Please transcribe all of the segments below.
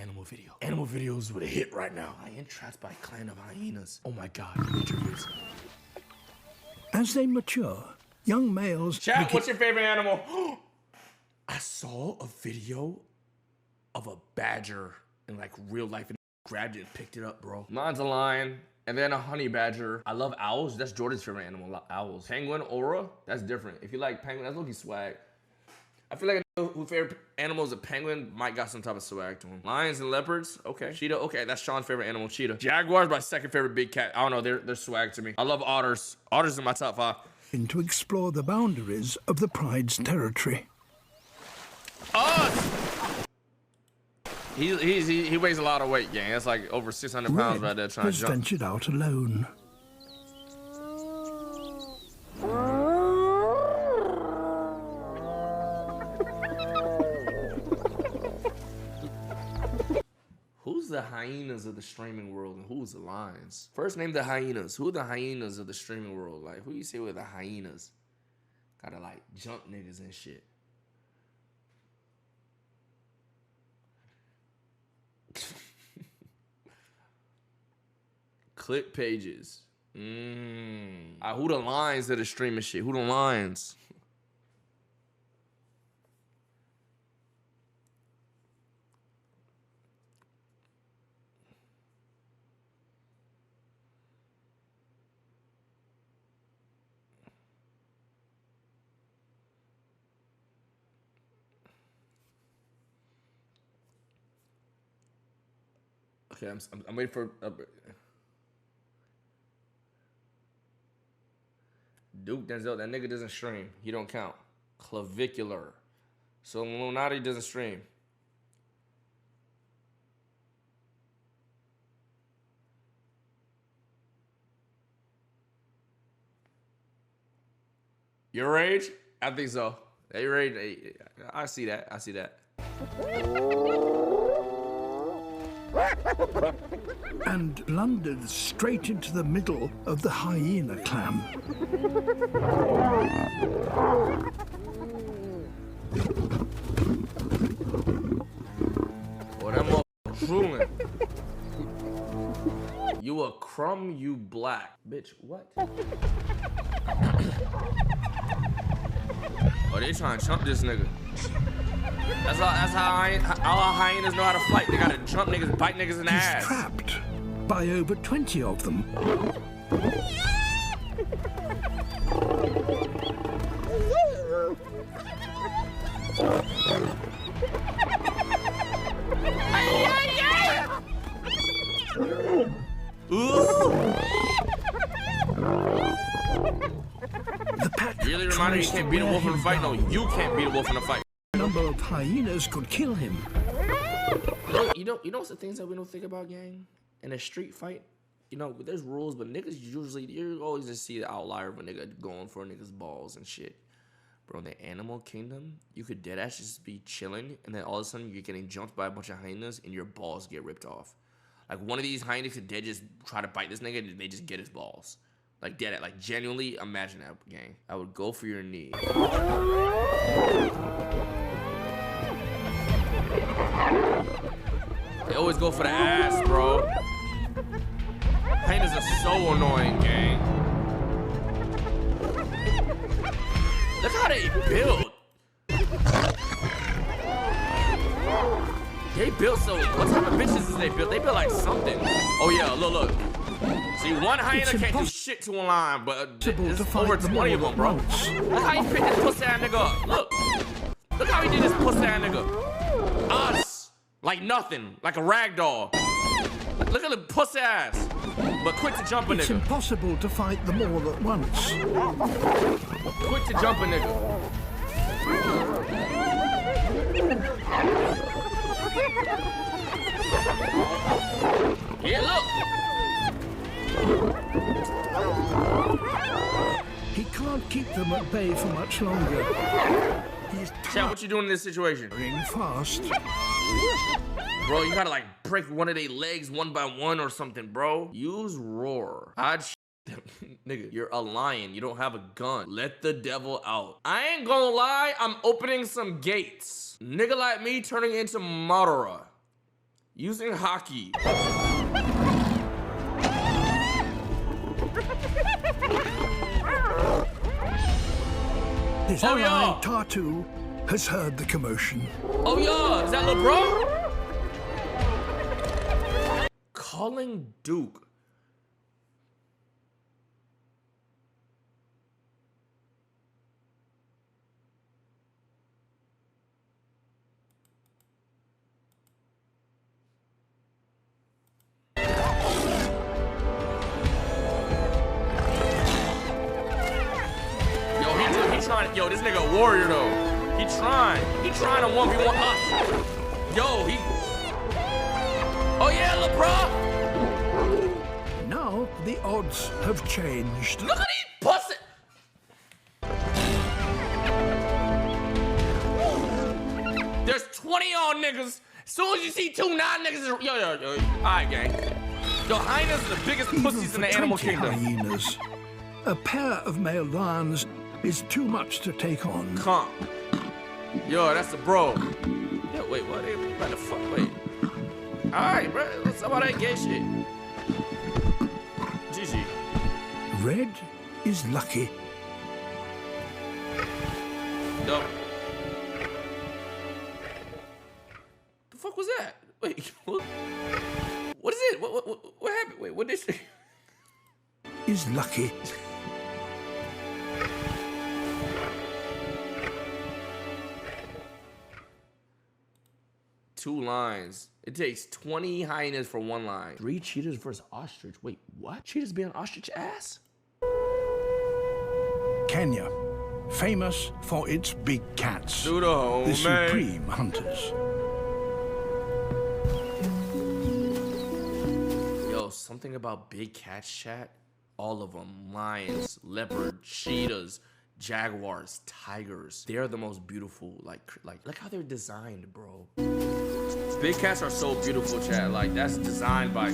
animal video. Animal videos would have hit right now. I am trapped by a clan of hyenas. Oh my God, interviews. As they mature, young males... Chat, what's your favorite animal? I saw a video of a badger in like real life and grabbed it and picked it up, bro. Mine's a lion. And then a honey badger. I love owls. That's Jordan's favorite animal, owls. Penguin, aura, that's different. If you like penguin, that's looking swag. I feel like whose favorite animal is a penguin might got some type of swag to him. Lions and leopards, okay. Cheetah, okay, that's Sean's favorite animal, cheetah. Jaguars, my second favorite big cat. I don't know, they're swag to me. I love otters. Otters in my top 5. To explore the boundaries of the pride's territory. He weighs a lot of weight, gang. That's like over 600 pounds right there trying to jump. Ventured out alone. Who's the hyenas of the streaming world and who's the lions? First name the hyenas. Who are the hyenas of the streaming world? Like, who you say with the hyenas? Gotta like jump niggas and shit. Click pages. Who the lions that are streaming shit? Who the lions? Okay, I'm waiting for Duke Denzel. That nigga doesn't stream. He don't count. Clavicular. So Illuminati doesn't stream. Yourrage? I think so. Yourrage. I see that. I see that. And blundered straight into the middle of the hyena clan. Oh, that motherfucker drooling. You a crumb, you black. Bitch, what? Oh, they trying to chump this nigga. That's how all hyenas know how to fight. They gotta jump niggas, bite niggas in the ass. He's trapped by over 20 of them. The pack really reminded me you can't beat a wolf in a fight? No, you can't beat a wolf in a fight. Number of hyenas could kill him. You know what's the things that we don't think about, gang? In a street fight, you know, there's rules, but niggas usually, you always just see the outlier of a nigga going for a nigga's balls and shit. Bro, in the animal kingdom, you could deadass just be chilling, and then all of a sudden you're getting jumped by a bunch of hyenas, and your balls get ripped off. Like, one of these hyenas could dead just try to bite this nigga, and they just get his balls. Like, dead, like, genuinely, imagine that, gang. I would go for your knee. They always go for the ass, bro. Hyenas are so annoying, gang. Look how they build. They built so. What type of bitches is they built? They built like something. Oh yeah, look. See, one hyena can't do shit to a lion, but there's over 20 of them, bro. Look how he picked this pussy ass nigga up. Look how he did this pussy ass nigga. Us, like nothing, like a rag doll. Look at the pussy ass, but quick to jump a nigga. It's impossible to fight them all at once. Quick to jump a nigga. Yeah, look. He can't keep them at bay for much longer. He's Chat, what you doing in this situation? fast. Bro, you gotta like break one of their legs one by one or something, bro. Use roar. I'd nigga, you're a lion. You don't have a gun. Let the devil out. I ain't gonna lie, I'm opening some gates. Nigga like me turning into Madara. Using hockey. His ally, Tartu, has heard the commotion. Oh, yeah. Is that little bro? Calling Duke. Yo, this nigga a warrior though. He trying to 1v1 us. Yo, he. Oh yeah, LeBron. Now the odds have changed. Look at these pussy. There's 20 on niggas. As soon as you see 2 9 niggas, yo. Alright, gang. Yo, hyenas are the biggest pussies in the animal kingdom. Hyenas. A pair of male lions is too much to take on. Comp. Yo, that's the bro. Yo, wait, what? What the fuck? Wait. Alright, bro. Let's talk about that gay shit. GG. Red is lucky. No. The fuck was that? Wait, what is it? What happened? Wait, what is it? Is lucky. Two lines. It takes 20 hyenas for 1 line. 3 cheetahs versus ostrich. Wait, what? Cheetahs be on ostrich ass? Kenya, famous for its big cats. Do the home, the man. supreme hunters. Yo, something about big cats, chat. All of them. Lions, leopard, cheetahs, jaguars, tigers. They're the most beautiful. Like look how they're designed, bro. Big cats are so beautiful, chat. Like, that's designed by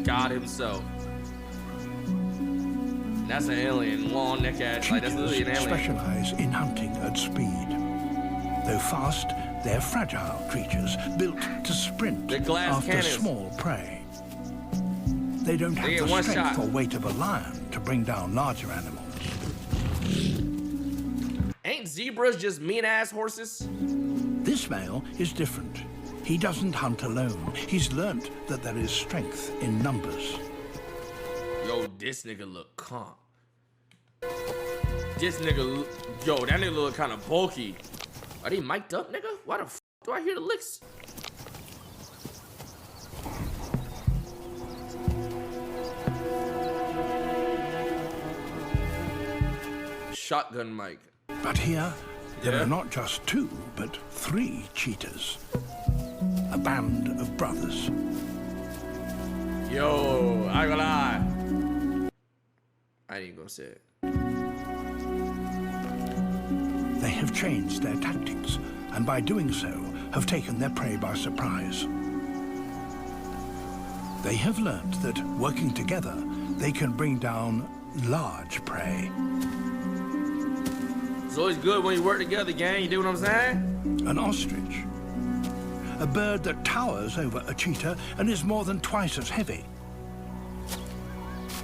God himself. That's an alien. Long neck ass. Like, that's literally an alien. Specialize in hunting at speed. Though fast, they're fragile creatures built to sprint after cannons. Small prey. They don't have the strength or weight of a lion to bring down larger animals. Ain't zebras just mean-ass horses? This male is different. He doesn't hunt alone. He's learnt that there is strength in numbers. Yo, this nigga look calm. This nigga look... Yo, that nigga look kind of bulky. Are they mic'd up, nigga? Why the f do I hear the licks? Shotgun mic. But here, there are not just 2, but 3 cheetahs. A band of brothers. Yo, I ain't gonna lie. I ain't gonna say it. They have changed their tactics, and by doing so, have taken their prey by surprise. They have learnt that, working together, they can bring down large prey. It's always good when you work together, gang. You do what I'm saying? An ostrich. A bird that towers over a cheetah and is more than twice as heavy.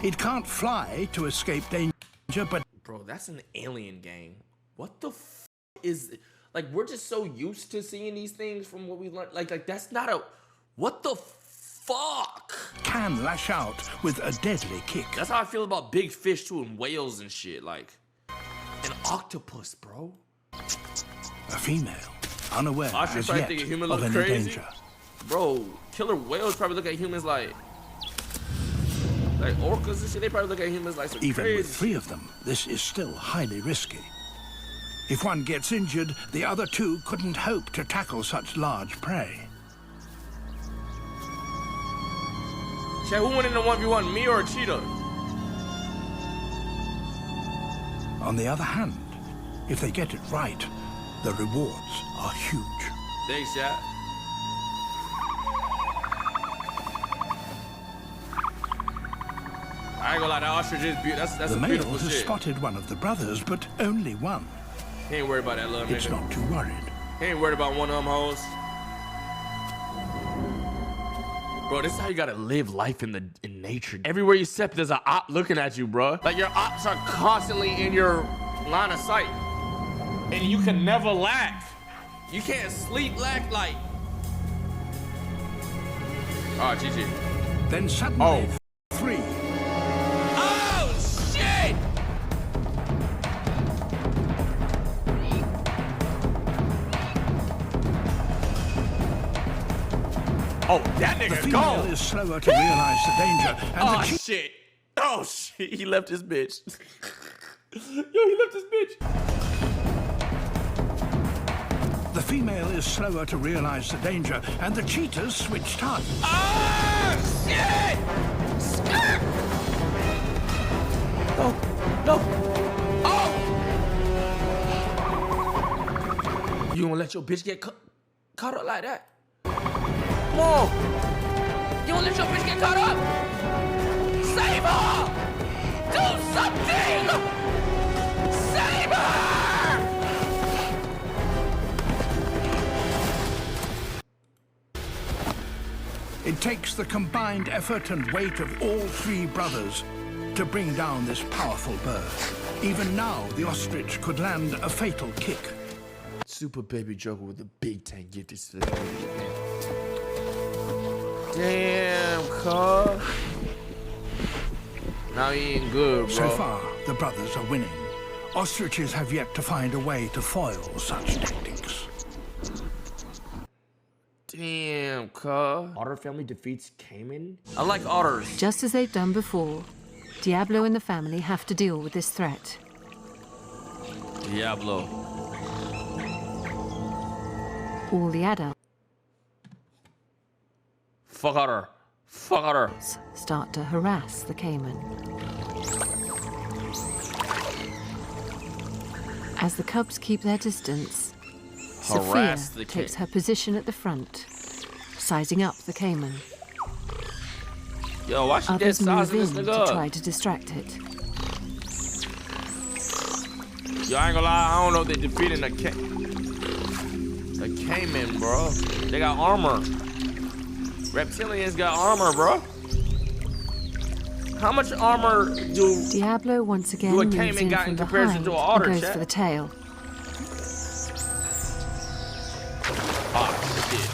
It can't fly to escape danger, but... Bro, that's an alien, gang. What the f is... Like, we're just so used to seeing these things from what we learned. Like that's not a... What the fuck? Can lash out with a deadly kick. That's how I feel about big fish, too, and whales and shit. Like, an octopus, bro. A female. Unaware as yet of any danger. Bro, killer whales probably look at humans like orcas and shit. They probably look at humans like some Even crazy with 3 of them, this is still highly risky. If one gets injured, the other 2 couldn't hope to tackle such large prey. Chat, who went in the 1v1, me or a cheetah? On the other hand, if they get it right, the rewards are huge. Thanks, chat. I ain't gonna lie, that ostrich is beautiful. That's the a beautiful male has shit. spotted one of the brothers, but only one. He ain't worried about that little nigga. It's not too worried. He ain't worried about one of them hoes. Bro, this is how you gotta live life in nature. Everywhere you step, there's an op looking at you, bro. Like your ops are constantly in your line of sight. And you can never lack. You can't sleep lack like. Oh, GG. Then suddenly, 3. Oh, shit! Oh, that The nigga female gone. is slower to realize the danger, and Oh, the shit. Oh, shit. He left his bitch. Yo, he left his bitch. The female is slower to realize the danger, and the cheetahs switch targets. Oh, shit! Skirt! No, no. Oh! You gonna let your bitch get caught up like that? Come on! You gonna let your bitch get caught up? Save her! Do something! Save her! It takes the combined effort and weight of all 3 brothers to bring down this powerful bird. Even now, the ostrich could land a fatal kick. Super baby Joker with a big tank. Get this to the baby. Damn, cuz. Now he ain't good, bro. So far, the brothers are winning. Ostriches have yet to find a way to foil such tactics. Damn, cuz. Otter family defeats caiman? I like otters. Just as they've done before, Diablo and the family have to deal with this threat. Diablo. All the adults Fuck otter. Fuck otter. start to harass the caiman. As the cubs keep their distance, Sophia Harass the takes caiman. her position at the front, sizing up the caiman. Yo, why she dead Others move sizing this in nigga to up? try to distract it. Yo, I ain't gonna lie, I don't know if they defeating the caiman, bro. They got armor. Reptilians got armor, bro. How much armor do Diablo once again Do a moves caiman in got from in comparison behind to an otter, and goes chat? for the tail. Oh, shit.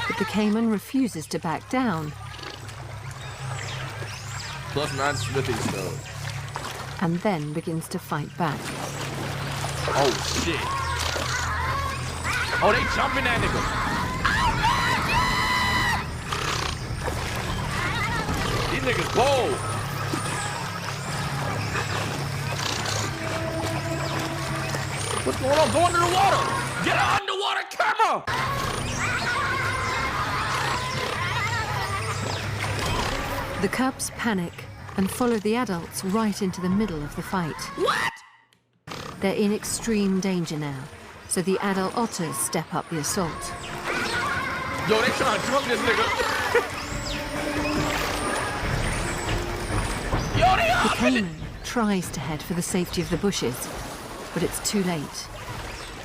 But the caiman refuses to back down Plus 9 smithing stone. and then begins to fight back. Oh, shit. Oh, they jumping that nigga. These niggas bold. What's going on? Go under the water. Get an underwater camera. The cubs panic and follow the adults right into the middle of the fight. What? They're in extreme danger now, so the adult otters step up the assault. Yo, they trying to jump this nigga. Yo, they The up. caiman tries to head for the safety of the bushes, but it's too late.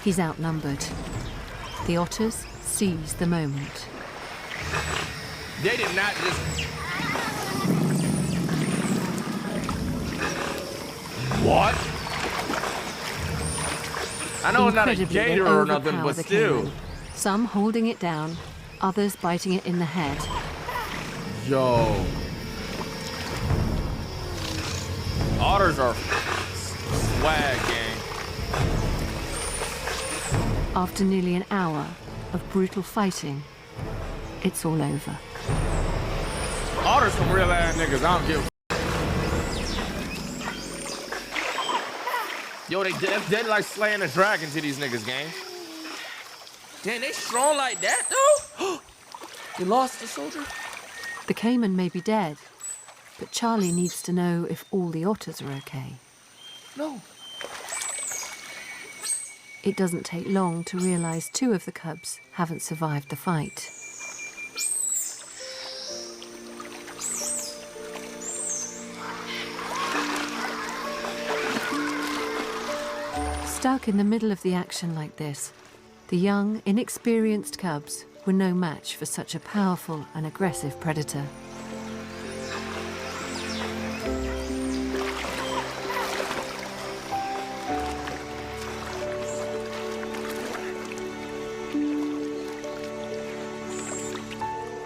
He's outnumbered. The otters seize the moment. They did not just... What? I know it's not a Incredibly, they gator or nothing, overpower but the still. caiman. Some holding it down, others biting it in the head. Yo. Otters are swag, gang. After nearly an hour of brutal fighting, it's all over. Otters some real ass niggas, I don't give a Yo, they like slaying a dragon to these niggas, gang. Damn, they strong like that, though? They lost the soldier? The caiman may be dead, but Charlie needs to know if all the otters are okay. No. It doesn't take long to realize 2 of the cubs haven't survived the fight. Stuck in the middle of the action like this, the young, inexperienced cubs were no match for such a powerful and aggressive predator.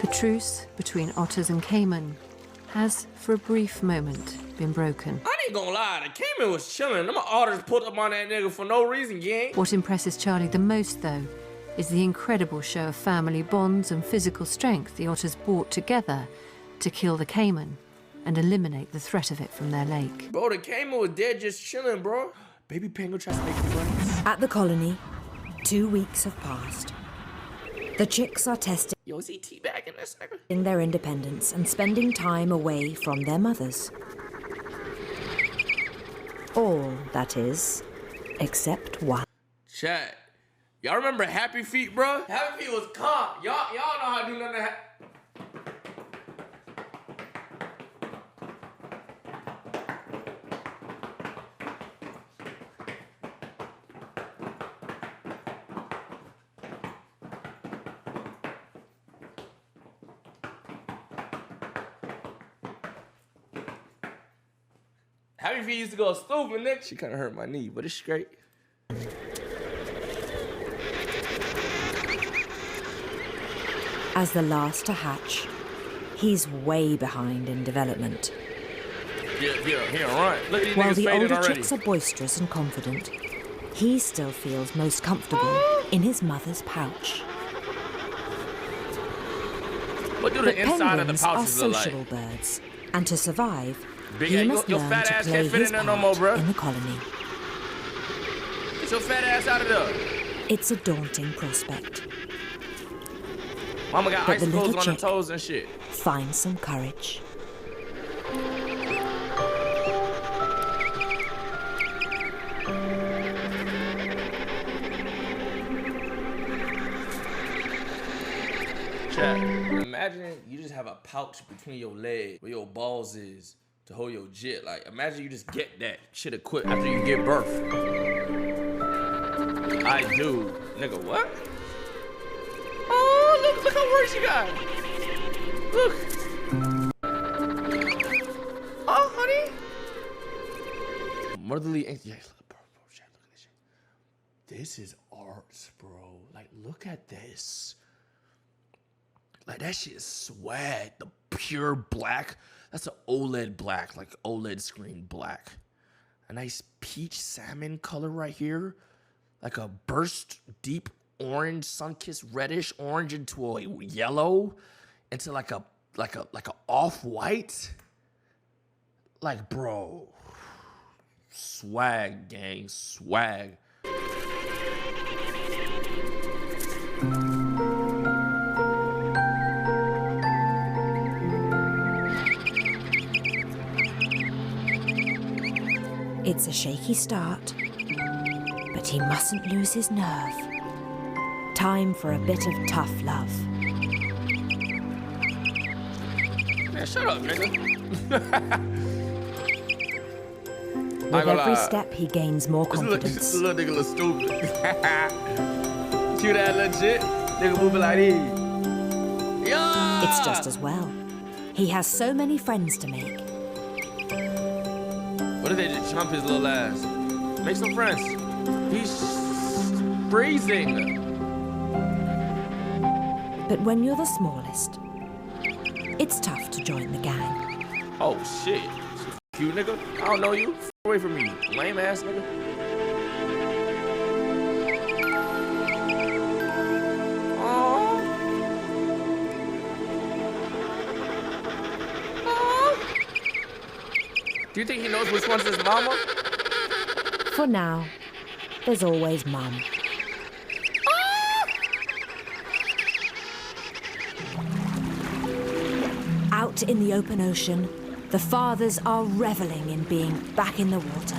The truce between otters and caiman has, for a brief moment, been broken. I ain't gonna lie, the caiman was chilling. Them otters pulled up on that nigga for no reason, gang. What impresses Charlie the most, though, is the incredible show of family bonds and physical strength the otters brought together to kill the caiman and eliminate the threat of it from their lake. Bro, the caiman was dead just chilling, bro. Baby penguin tries to make me run. At the colony, 2 weeks have passed. The chicks are testing Yo, is he teabagging this nigga? their independence and spending time away from their mothers. All, that is, except one. Chat. Y'all remember Happy Feet, bro? Happy Feet was calm. Y'all know how to do none of that. Happy Feet used to go stupid, Nick. She kind of hurt my knee, but it's straight. As the last to hatch, he's way behind in development. Yeah, run. Look at these While niggas the fading older already. chicks are boisterous and confident, he still feels most comfortable in his mother's pouch. What do But the inside of the penguins are pouches look sociable like? birds, and to survive, Big he ass- must your learn fat to ass play can't fit his in there no more, part bruh. in the colony. Get your fat ass out of there. It's a daunting prospect. Mama got But the icicles little on her chick- toes and shit. Find some courage. Chat. Imagine you just have a pouch between your leg where your balls is to hold your jit. Like, imagine you just get that shit equipped after you give birth. I do. Nigga, what? Oh, look how worse you got. Look. Oh, honey. Motherly instinct. Yeah, look, bro, chat, look at this shit. This is art, bro. Like, look at this. Like, that shit is swag. The pure black. That's an OLED black, like OLED screen black. A nice peach salmon color right here. Like a burst deep orange, sun-kissed reddish orange into a yellow, into like a off-white. Like, bro. Swag, gang. Swag. It's a shaky start, but he mustn't lose his nerve. Time for a bit of tough love. Man, shut up, nigga. With every step, he gains more confidence. This little nigga look stupid. Cute ass little shit. Nigga moving like this. Yeah. It's just as well. He has so many friends to make. What if they just jump his little ass? Make some friends. He's freezing. But when you're the smallest, it's tough to join the gang. Oh shit. Cute nigga. I don't know you. F away from me. Lame ass nigga. Aww. Aww. Do you think he knows which one's his mama? For now, there's always Mum. Out in the open ocean, the fathers are reveling in being back in the water.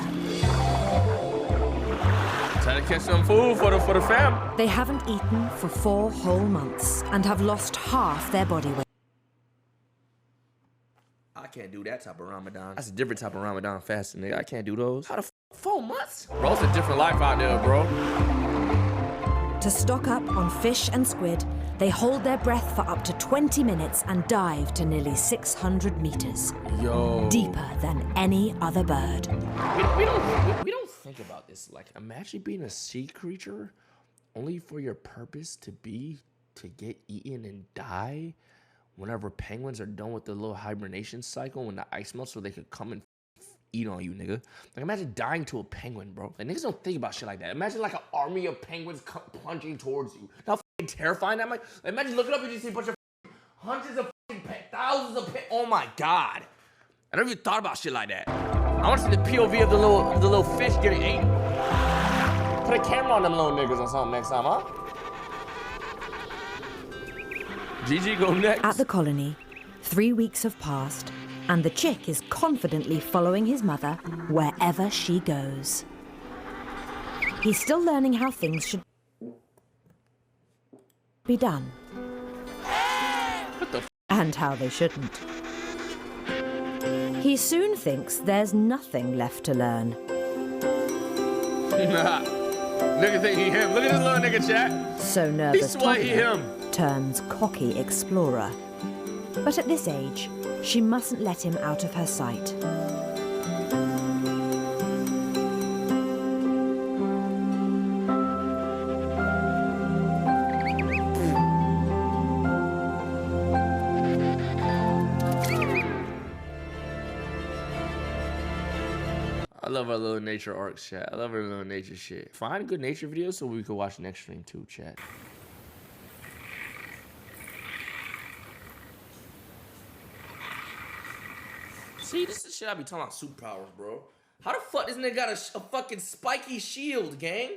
Trying to catch some food for the fam. They haven't eaten for 4 whole months and have lost half their body weight. I can't do that type of Ramadan. That's a different type of Ramadan fasting, nigga. I can't do those. How the f 4 months? Bro, it's a different life out there, bro. To stock up on fish and squid, they hold their breath for up to 20 minutes and dive to nearly 600 meters. Yo. Deeper than any other bird. We don't think about this. Like, imagine being a sea creature only for your purpose to get eaten and die whenever penguins are done with the little hibernation cycle when the ice melts so they could come and eat on you, nigga. Like, imagine dying to a penguin, bro. Like, niggas don't think about shit like that. Imagine like an army of penguins plunging towards you. How fucking terrifying that might. Like, imagine looking up and you see a bunch of hundreds of thousands of oh my god. I never even thought about shit like that. I want to see the POV of the little fish getting eaten. Put a camera on them little niggas or something next time, huh? GG, go next. At the colony, 3 weeks have passed, and the chick is confidently following his mother wherever she goes. He's still learning how things should be done. What the f? And how they shouldn't. He soon thinks there's nothing left to learn. Nigga think he him. Look at this little nigga, chat. So nervous He swear he toddler him. turns cocky explorer. But at this age, she mustn't let him out of her sight. I love our little nature arcs, chat. I love our little nature shit. Find good nature videos so we can watch next stream too, chat. See, this is the shit I be talking about superpowers, bro. How the fuck this nigga got a fucking spiky shield, gang?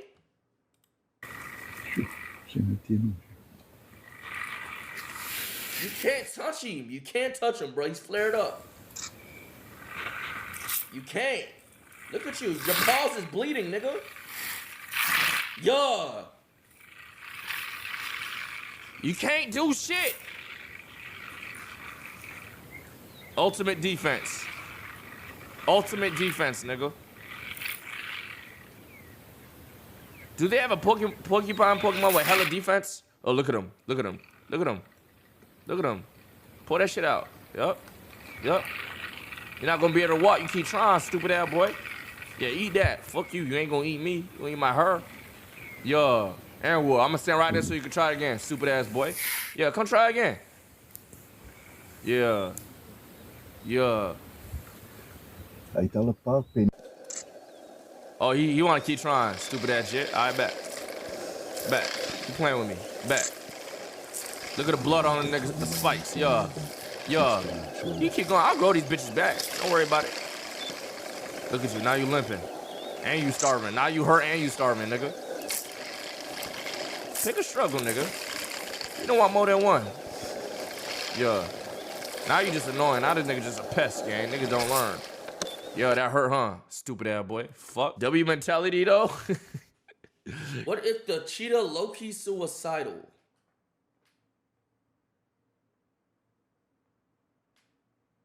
You can't touch him. You can't touch him, bro. He's flared up. You can't. Look at you. Your paws is bleeding, nigga. Yeah. You can't do shit. Ultimate defense. Ultimate defense, nigga. Do they have a Porcupine Pokemon with hella defense? Oh, look at him. Look at him. Look at him. Look at him. Pull that shit out. Yup. Yup. You're not gonna be able to walk. You keep trying, stupid ass boy. Yeah, eat that. Fuck you. You ain't gonna eat me. You ain't eat my her. Yeah. And what? I'm gonna stand right there so you can try it again, stupid ass boy. Yeah, come try again. Yeah. Yeah. Oh, he wanna keep trying, stupid ass shit. Alright, bet. Bet. You playing with me. Bet. Look at the blood on the niggas, the spikes. Yeah. Yeah. You keep going. I'll grow these bitches back. Don't worry about it. Look at you. Now you limping. And you starving. Now you hurt and you starving, nigga. Take a struggle, nigga. You don't want more than one. Yeah. Now you just annoying. Now this nigga just a pest, gang. Niggas don't learn. Yo, that hurt, huh? Stupid ass boy. Fuck. W mentality, though. What if the cheetah low-key suicidal?